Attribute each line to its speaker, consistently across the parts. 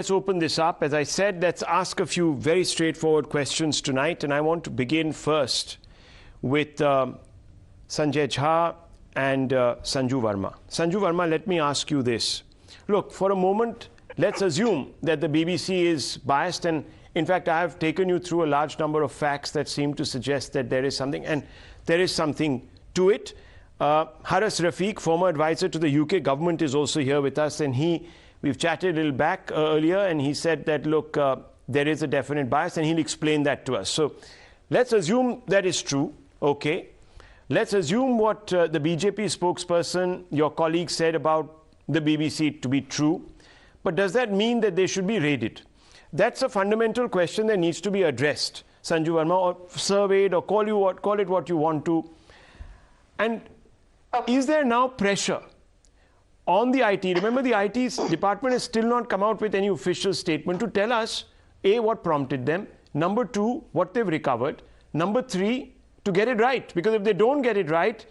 Speaker 1: Let's open this up. As I said, let's ask a few very straightforward questions tonight. And I want to begin first with Sanjay Jha and Sanju Verma. Sanju Verma, let me ask you this. Look, for a moment, let's assume that the BBC is biased. And in fact, I have taken you through a large number of facts that seem to suggest that there is something. And there is something to it. Haras Rafiq, former advisor to the UK government, is also here with us. And we've chatted a little back earlier, and he said that, look, there is a definite bias, and he'll explain that to us. So let's assume that is true, okay? Let's assume what the BJP spokesperson, your colleague, said about the BBC to be true. But does that mean that they should be raided? That's a fundamental question that needs to be addressed, Sanju Verma, or surveyed, or call it what you want to. And is there now pressure on the IT? Remember, the IT department has still not come out with any official statement to tell us, A, what prompted them, number two, what they've recovered, number three, to get it right. Because if they don't get it right,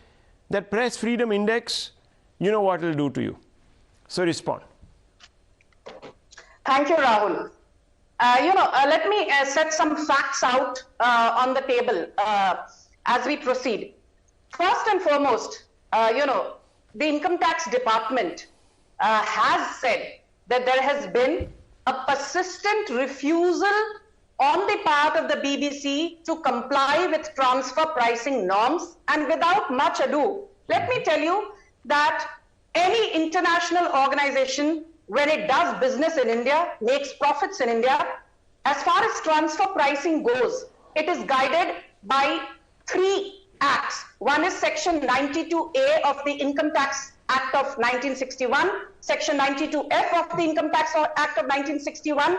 Speaker 1: that press freedom index, you know what it'll do to you. So respond.
Speaker 2: Thank you, Rahul. Let me set some facts out on the table as we proceed. First and foremost, the income tax department has said that there has been a persistent refusal on the part of the BBC to comply with transfer pricing norms. And without much ado, let me tell you that any international organization, when it does business in India, makes profits in India, as far as transfer pricing goes, it is guided by three acts. One is Section 92A of the Income Tax Act of 1961, Section 92F of the Income Tax Act of 1961,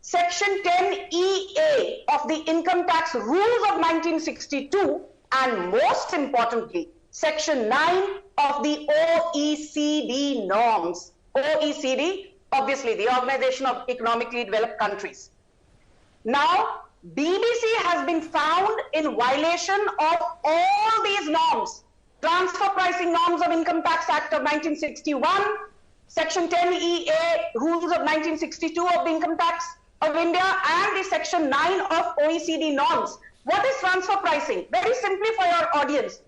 Speaker 2: Section 10EA of the Income Tax Rules of 1962, and most importantly, Section 9 of the OECD norms. OECD, obviously the Organization of Economically Developed Countries. Now, BBC has been found in violation of all these norms. Transfer pricing norms of Income Tax Act of 1961, Section 10EA rules of 1962 of the Income Tax of India, and the Section 9 of OECD norms. What is transfer pricing? Very simply for your audience,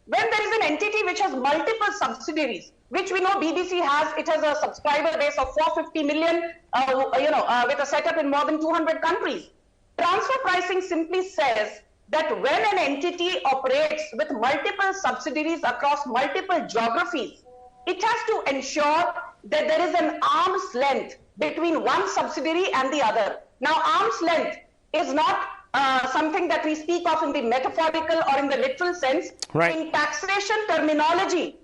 Speaker 2: when there is an entity which has multiple subsidiaries, which we know BBC has, it has a subscriber base of 450 million, with a setup in more than 200 countries. Transfer pricing simply says that when an entity operates with multiple subsidiaries across multiple geographies, it has to ensure that there is an arm's length between one subsidiary and the other. Now, arm's length is not something that we speak of in the metaphorical or in the literal sense.
Speaker 1: Right.
Speaker 2: In taxation terminology,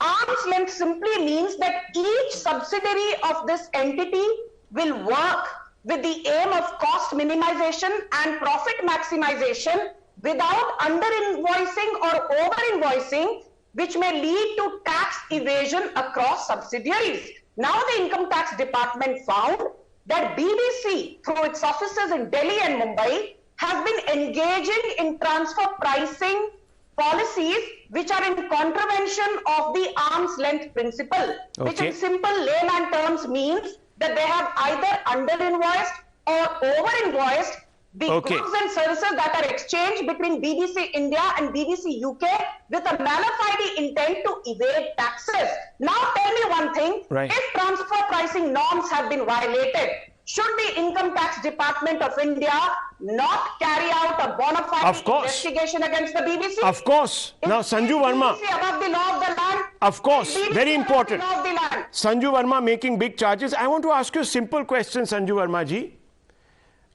Speaker 2: arm's length simply means that each subsidiary of this entity will work with the aim of cost minimization and profit maximization without under-invoicing or over-invoicing, which may lead to tax evasion across subsidiaries. Now the Income Tax Department found that BBC, through its offices in Delhi and Mumbai, has been engaging in transfer pricing policies which are in contravention of the arm's length principle, which in simple layman terms means that they have either under-invoiced or over-invoiced the goods and services that are exchanged between BBC India and BBC UK with a mala fide intent to evade taxes. Now tell me one thing, if transfer pricing norms have been violated, should the Income Tax Department of India not carry out a bona fide investigation against the BBC?
Speaker 1: Of course. Now, Sanju Verma.
Speaker 2: BBC above the law of the land?
Speaker 1: Of course. Very important.
Speaker 2: The law of the land.
Speaker 1: Sanju Verma making big charges. I want to ask you a simple question, Sanju Verma ji.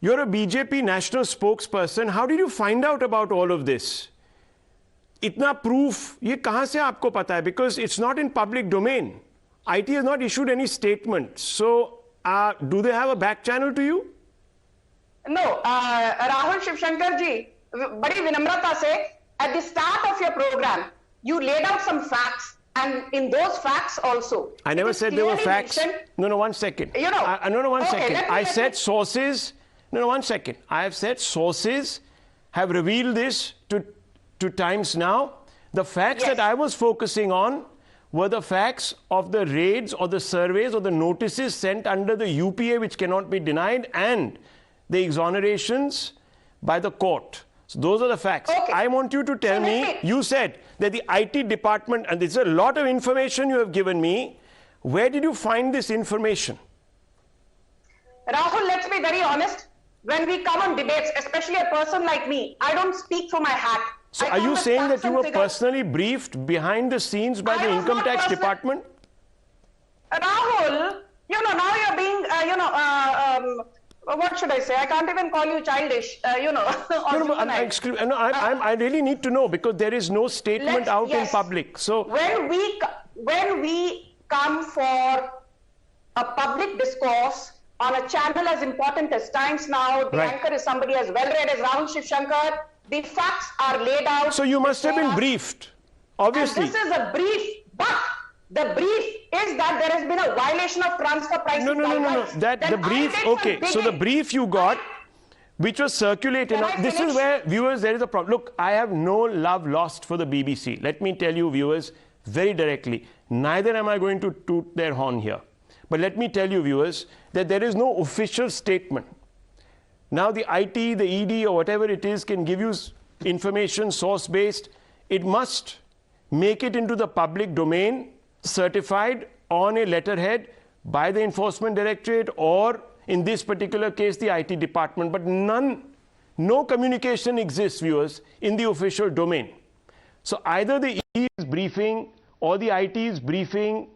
Speaker 1: You're a BJP national spokesperson. How did you find out about all of this? Itna proof, ye kahan se aapko pata hai? Because it's not in public domain. IT has not issued any statement. So, do they have a back channel to you?
Speaker 2: No, Rahul Shivshankar ji, badi vinamrata se, at the start of your program, you laid out some facts, and in those facts also.
Speaker 1: I never said there were facts. No, one second. One second. I said sources. No, one second. I have said sources have revealed this to Times Now. The facts that I was focusing on were the facts of the raids or the surveys or the notices sent under the UPA, which cannot be denied, and the exonerations by the court. So those are the facts.
Speaker 2: Okay.
Speaker 1: I want you to tell me, you said that the IT department, and this is a lot of information you have given me. Where did you find this information?
Speaker 2: Rahul, let's be very honest. When we come on debates, especially a person like me, I don't speak from my hat.
Speaker 1: So are you saying that you were personally briefed behind the scenes by the income tax department?
Speaker 2: Rahul, now you're being, what should I say? I can't even call you childish, I
Speaker 1: really need to know, because there is no statement out in public. So
Speaker 2: when we come for a public discourse on a channel as important as Times Now, the anchor is somebody as well read as Rahul Shivshankar, the facts are laid out.
Speaker 1: So you must have been briefed, obviously.
Speaker 2: And this is a brief, but the brief is that there has been a violation of transfer pricing.
Speaker 1: No. The brief, okay. So the brief you got, which was circulated. Now, this is where, viewers, there is a problem. Look, I have no love lost for the BBC. Let me tell you, viewers, very directly. Neither am I going to toot their horn here. But let me tell you, viewers, that there is no official statement. Now the IT, the ED, or whatever it is can give you information source-based. It must make it into the public domain, certified on a letterhead by the Enforcement Directorate, or in this particular case, the IT department. But no communication exists, viewers, in the official domain. So either the ED is briefing or the IT is briefing.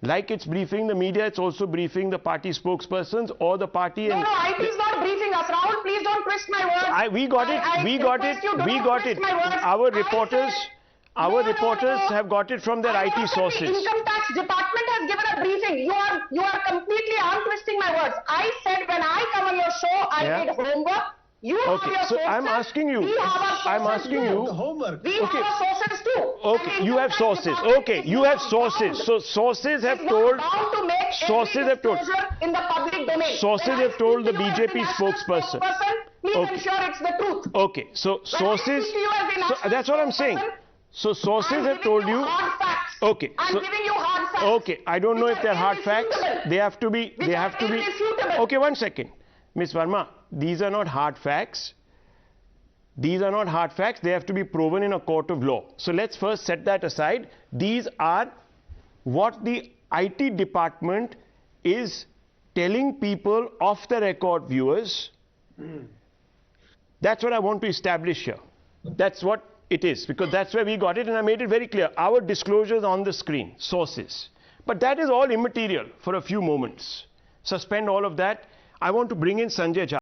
Speaker 1: Like it's briefing the media, it's also briefing the party spokespersons or the party.
Speaker 2: No, IT is not briefing us. Rahul, please don't twist my words.
Speaker 1: We got it. Our reporters have got it from their IT sources.
Speaker 2: The income tax department has given a briefing. You are completely twisting my words. I said when I come on your show, I did homework. You have your sources.
Speaker 1: I'm asking you.
Speaker 2: We have our sources too.
Speaker 1: Homework.
Speaker 2: We have our sources too.
Speaker 1: Okay, you have sources. Okay, you have sources. So sources have told. Sources have told.
Speaker 2: In the public domain.
Speaker 1: Sources have told the BJP spokesperson.
Speaker 2: Please ensure it's the truth.
Speaker 1: Okay, so sources. So that's what I'm saying. So sources have told you. Okay.
Speaker 2: I'm giving you hard facts.
Speaker 1: Okay, I don't know if they're hard facts. They have to be. Okay, one second, Ms. Verma. These are not hard facts. These are not hard facts. They have to be proven in a court of law. So let's first set that aside. These are what the IT department is telling people off the record, viewers. That's what I want to establish here. That's what it is, because that's where we got it, and I made it very clear. Our disclosures on the screen, sources. But that is all immaterial for a few moments. Suspend all of that. I want to bring in Sanjay Jha.